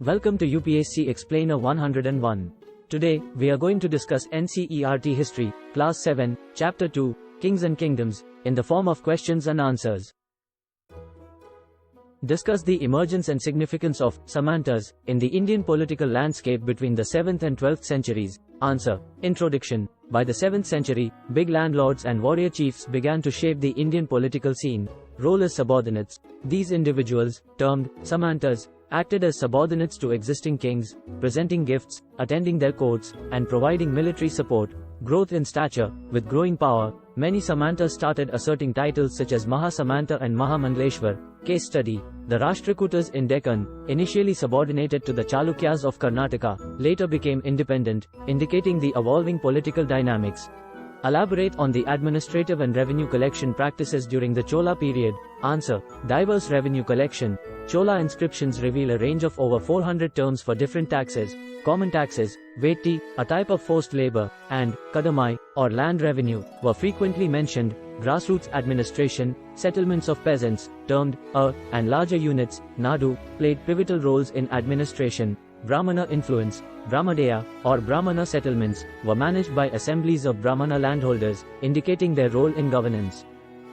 Welcome to UPSC Explainer 101. Today, we are going to discuss NCERT History, Class 7, Chapter 2, Kings and Kingdoms, in the form of questions and answers. Discuss the emergence and significance of Samantas in the Indian political landscape between the 7th and 12th centuries. Answer. Introduction. By the 7th century, big landlords and warrior chiefs began to shape the Indian political scene. Role as subordinates. These individuals, termed Samantas, acted as subordinates to existing kings, presenting gifts, attending their courts, and providing military support. Growth in stature. With growing power, many Samantas started asserting titles such as Maha-Samanta and Maha-Mangaleshwar. Case study. The Rashtrakutas in Deccan, initially subordinated to the Chalukyas of Karnataka, later became independent, indicating the evolving political dynamics. Elaborate on the administrative and revenue collection practices during the Chola period. Answer. Diverse revenue collection. Chola inscriptions reveal a range of over 400 terms for different taxes. Common taxes, vetti, a type of forced labor, and kadamai, or land revenue, were frequently mentioned. Grassroots administration, settlements of peasants, termed and larger units, nadu, played pivotal roles in administration. Brahmana influence. Brahmadeya, or Brahmana settlements, were managed by assemblies of Brahmana landholders, indicating their role in governance.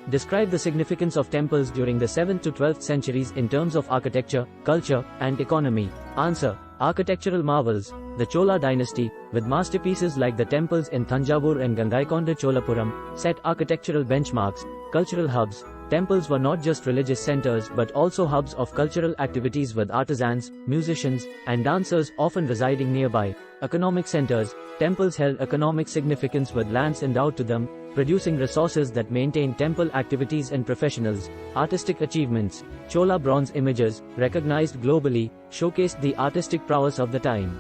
Describe the significance of temples during the 7th to 12th centuries in terms of architecture, culture, and economy. Answer. Architectural marvels. The Chola Dynasty, with masterpieces like the temples in Thanjavur and Gangaikonda Cholapuram, set architectural benchmarks. Cultural hubs. Temples were not just religious centers but also hubs of cultural activities with artisans, musicians, and dancers often residing nearby. Economic centers. Temples held economic significance with lands endowed to them, producing resources that maintained temple activities and professionals. Artistic achievements. Chola bronze images, recognized globally, showcased the artistic prowess of the time.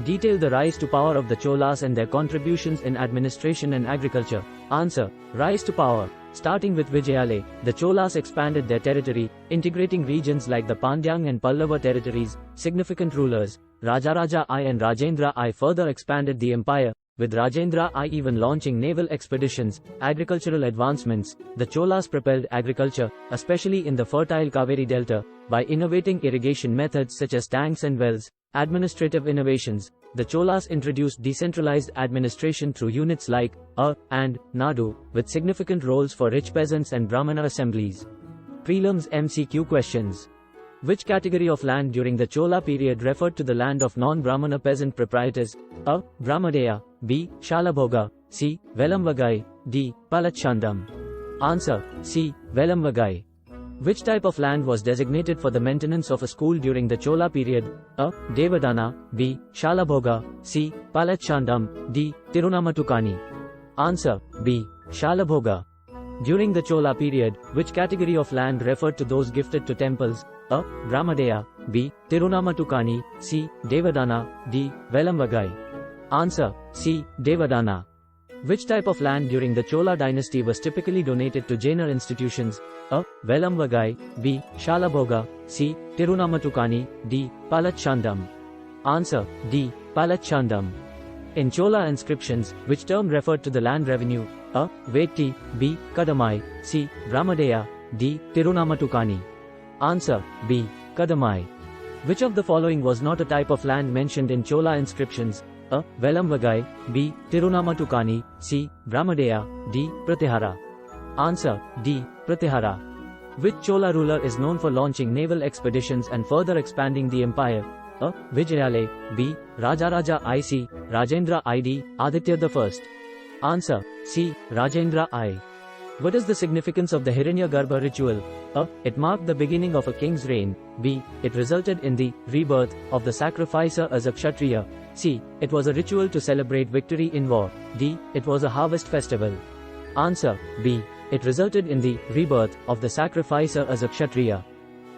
Detail the rise to power of the Cholas and their contributions in administration and agriculture. Answer. Rise to power. Starting with Vijayalaya, the Cholas expanded their territory, integrating regions like the Pandyang and Pallava territories. Significant rulers. Rajaraja I and Rajendra I further expanded the empire, with Rajendra I even launching naval expeditions. Agricultural advancements. The Cholas propelled agriculture, especially in the fertile Kaveri Delta, by innovating irrigation methods such as tanks and wells. Administrative innovations. The Cholas introduced decentralized administration through units like and Nadu, with significant roles for rich peasants and Brahmana assemblies. Prelims MCQ questions. Which category of land during the Chola period referred to the land of non-Brahmana peasant proprietors? A. Brahmadeya. B. Shalabhoga. C. Velamvagai. D. Palachandam. Answer. C. Velamvagai. Which type of land was designated for the maintenance of a school during the Chola period? A. Devadana. B. Shalabhoga. C. Palachandam. D. Tirunamatukani. Answer. B. Shalabhoga. During the Chola period, which category of land referred to those gifted to temples? A. Brahmadeya. B. Tirunamatukani. C. Devadana. D. Velamvagai. Answer. C. Devadana. Which type of land during the Chola dynasty was typically donated to Jaina institutions? A. Velamvagai. B. Shalabhoga. C. Tirunamatukani. D. Palachandam. Answer. D. Palachandam. In Chola inscriptions, which term referred to the land revenue? A. Vetti. B. Kadamai. C. Brahmadeya. D. Tirunamatukani. Answer. B. Kadamai. Which of the following was not a type of land mentioned in Chola inscriptions? A. Velamvagai. B. Tirunamatukani. C. Brahmadeya. D. Pratihara. Answer. D. Pratihara. Which Chola ruler is known for launching naval expeditions and further expanding the empire? A. Vijayalaya. B. Rajaraja I. C. Rajendra I. D. Aditya I. Answer. C. Rajendra I. What is the significance of the hiranya-garbha ritual? A. It marked the beginning of a king's reign. B. It resulted in the rebirth of the sacrificer as a kshatriya. C. It was a ritual to celebrate victory in war. D. It was a harvest festival. Answer. B. It resulted in the rebirth of the sacrificer as a kshatriya.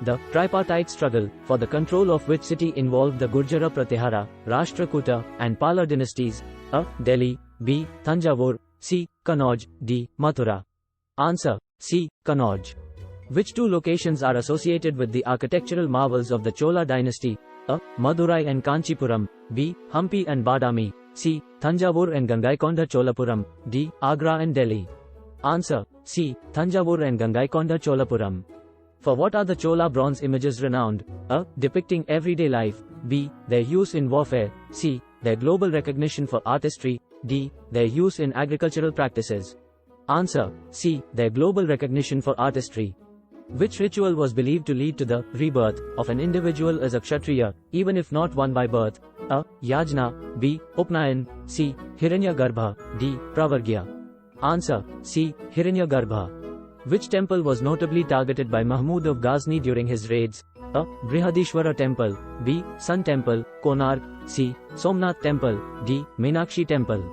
The tripartite struggle, for the control of which city involved the Gurjara Pratihara, Rashtrakuta, and Pala dynasties? A. Delhi. B. Thanjavur. C. Kanauj. D. Mathura. Answer. C. Kanauj. Which two locations are associated with the architectural marvels of the Chola dynasty? A. Madurai and Kanchipuram. B. Hampi and Badami. C. Thanjavur and Gangaikonda Cholapuram. D. Agra and Delhi. Answer. C. Thanjavur and Gangaikonda Cholapuram. For what are the Chola bronze images renowned? A. Depicting everyday life. B. Their use in warfare. C. Their global recognition for artistry. D. Their use in agricultural practices. Answer. C. Their global recognition for artistry. Which ritual was believed to lead to the rebirth of an individual as a Kshatriya, even if not one by birth? A. Yajna. B. Upnayan. C. Hiranya-garbha. D. Pravargya. Answer. C. Hiranya-garbha. Which temple was notably targeted by Mahmud of Ghazni during his raids? A. Brihadishwara Temple. B. Sun Temple, Konark. C. Somnath Temple. D. Meenakshi Temple.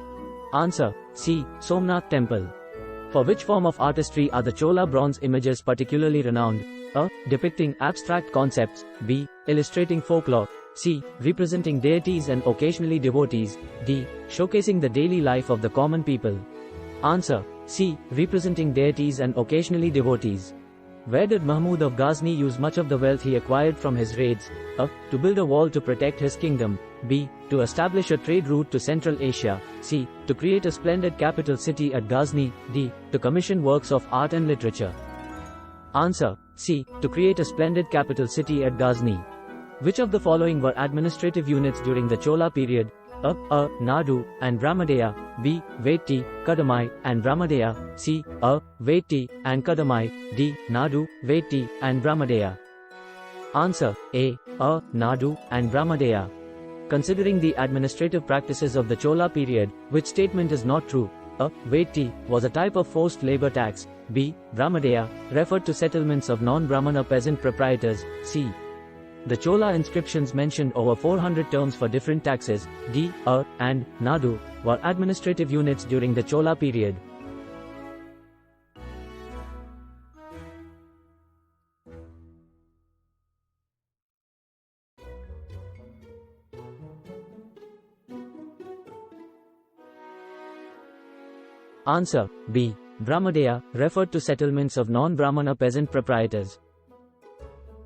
Answer. C. Somnath Temple. For which form of artistry are the Chola bronze images particularly renowned? A. Depicting abstract concepts. B. Illustrating folklore. C. Representing deities and occasionally devotees. D. Showcasing the daily life of the common people. Answer. C. Representing deities and occasionally devotees. Where did Mahmud of Ghazni use much of the wealth he acquired from his raids? A. To build a wall to protect his kingdom. B. To establish a trade route to Central Asia. C. To create a splendid capital city at Ghazni. D. To commission works of art and literature. Answer. C. To create a splendid capital city at Ghazni. Which of the following were administrative units during the Chola period? A. Nadu and Brahmadeya. B. Vetti, Kadamai and Brahmadeya. C. Vetti and Kadamai. D. Nadu, Vetti and Brahmadeya. Answer. A. Nadu and Brahmadeya. Considering the administrative practices of the Chola period, which statement is not true? A. Vetti was a type of forced labor tax. B. Brahmadeya referred to settlements of non-Brahmana peasant proprietors. C. The Chola inscriptions mentioned over 400 terms for different taxes. D. And Nadu were administrative units during the Chola period. Answer. B. Brahmadeya referred to settlements of non-Brahmana peasant proprietors.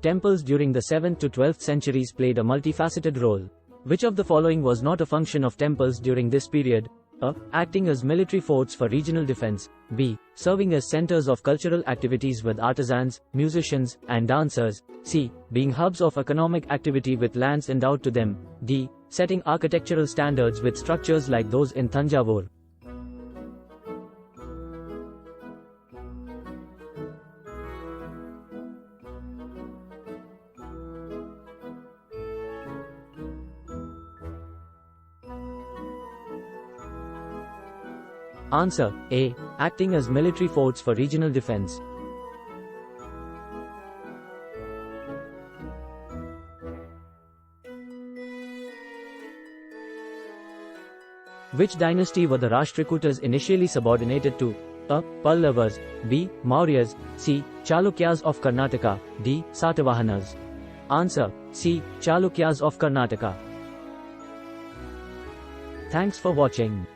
Temples during the 7th to 12th centuries played a multifaceted role. Which of the following was not a function of temples during this period? A. Acting as military forts for regional defense. B. Serving as centers of cultural activities with artisans, musicians, and dancers. C. Being hubs of economic activity with lands endowed to them. D. Setting architectural standards with structures like those in Thanjavur. Answer. A. Acting as military forts for regional defense. Which dynasty were the Rashtrakutas initially subordinated to? A. Pallavas. B. Mauryas. C. Chalukyas of Karnataka. D. Satavahanas. Answer. C. Chalukyas of Karnataka. Thanks for watching.